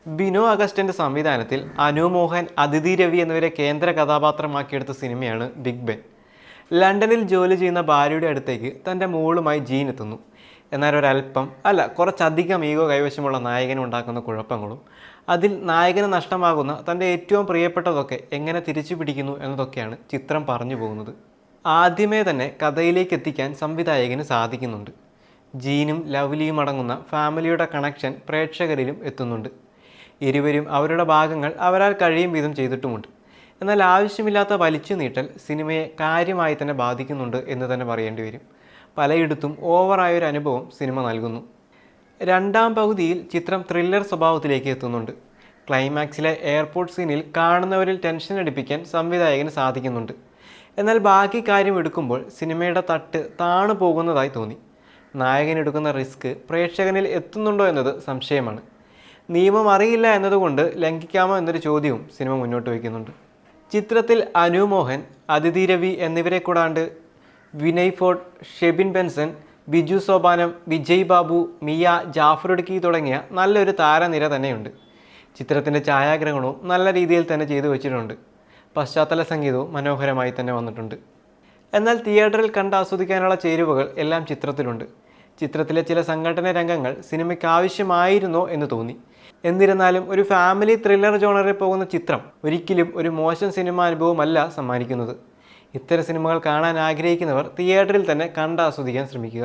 ബിനോ അഗസ്റ്റിൻ്റെ സംവിധാനത്തിൽ അനു മോഹൻ, അതിഥി രവി എന്നിവരെ കേന്ദ്ര കഥാപാത്രമാക്കിയെടുത്ത സിനിമയാണ് ബിഗ് ബെൻ. ലണ്ടനിൽ ജോലി ചെയ്യുന്ന ഭാര്യയുടെ അടുത്തേക്ക് തൻ്റെ മോളുമായി ജീൻ എത്തുന്നു. എന്നാൽ ഒരല്പം കുറച്ചധികം ഈഗോ കൈവശമുള്ള നായകൻ ഉണ്ടാക്കുന്ന കുഴപ്പങ്ങളും അതിൽ നായകന് നഷ്ടമാകുന്ന തൻ്റെ ഏറ്റവും പ്രിയപ്പെട്ടതൊക്കെ എങ്ങനെ തിരിച്ചു പിടിക്കുന്നു എന്നതൊക്കെയാണ് ചിത്രം പറഞ്ഞു പോകുന്നത്. ആദ്യമേ തന്നെ കഥയിലേക്ക് എത്തിക്കാൻ സംവിധായകന് സാധിക്കുന്നുണ്ട്. ജീനും ലവ്ലിയും അടങ്ങുന്ന ഫാമിലിയുടെ കണക്ഷൻ പ്രേക്ഷകരിലും എത്തുന്നുണ്ട്. ഇരുവരും അവരുടെ ഭാഗങ്ങൾ അവരാൽ കഴിയും വിധം ചെയ്തിട്ടുമുണ്ട്. എന്നാൽ ആവശ്യമില്ലാത്ത വലിച്ചു നീട്ടൽ സിനിമയെ കാര്യമായി തന്നെ ബാധിക്കുന്നുണ്ട് എന്ന് തന്നെ പറയേണ്ടി വരും. പലയിടത്തും ഓവറായൊരു അനുഭവം സിനിമ നൽകുന്നു. രണ്ടാം പകുതിയിൽ ചിത്രം ത്രില്ലർ സ്വഭാവത്തിലേക്ക് എത്തുന്നുണ്ട്. ക്ലൈമാക്സിലെ എയർപോർട്ട് സീനിൽ കാണുന്നവരിൽ ടെൻഷൻ അടിപ്പിക്കാൻ സംവിധായകന് സാധിക്കുന്നുണ്ട്. എന്നാൽ ബാക്കി കാര്യം എടുക്കുമ്പോൾ സിനിമയുടെ തട്ട് താണു പോകുന്നതായി തോന്നി. നായകൻ എടുക്കുന്ന റിസ്ക് പ്രേക്ഷകനിൽ എത്തുന്നുണ്ടോ എന്നത് സംശയമാണ്. നിയമം അറിയില്ല എന്നതുകൊണ്ട് ലംഘിക്കാമോ എന്നൊരു ചോദ്യവും സിനിമ മുന്നോട്ട് വയ്ക്കുന്നുണ്ട്. ചിത്രത്തിൽ അനു മോഹൻ, അതിഥി രവി എന്നിവരെ കൂടാണ്ട് വിനയ് ഫോർട്ട്, ഷെബിൻ ബെൻസൺ, ബിജു സോപാനം, വിജയ് ബാബു, മിയ, ജാഫർ ഇടുക്കി തുടങ്ങിയ നല്ലൊരു താരനിര തന്നെയുണ്ട്. ചിത്രത്തിൻ്റെ ഛായാഗ്രഹണവും നല്ല രീതിയിൽ തന്നെ ചെയ്തു വച്ചിട്ടുണ്ട്. പശ്ചാത്തല സംഗീതവും മനോഹരമായി തന്നെ വന്നിട്ടുണ്ട്. എന്നാൽ തിയേറ്ററിൽ കണ്ട് ആസ്വദിക്കാനുള്ള ചേരുവകൾ എല്ലാം ചിത്രത്തിലുണ്ട്. ചിത്രത്തിലെ ചില സംഘടന രംഗങ്ങൾ സിനിമയ്ക്ക് ആവശ്യമായിരുന്നോ എന്ന് തോന്നി. എന്നിരുന്നാലും ഒരു ഫാമിലി ത്രില്ലർ ജോണറിൽ പോകുന്ന ചിത്രം ഒരിക്കലും ഒരു മോശം സിനിമ അനുഭവമല്ല സമ്മാനിക്കുന്നത്. ഇത്തരം സിനിമകൾ കാണാൻ ആഗ്രഹിക്കുന്നവർ തിയേറ്ററിൽ തന്നെ കണ്ട് ആസ്വദിക്കാൻ ശ്രമിക്കുക.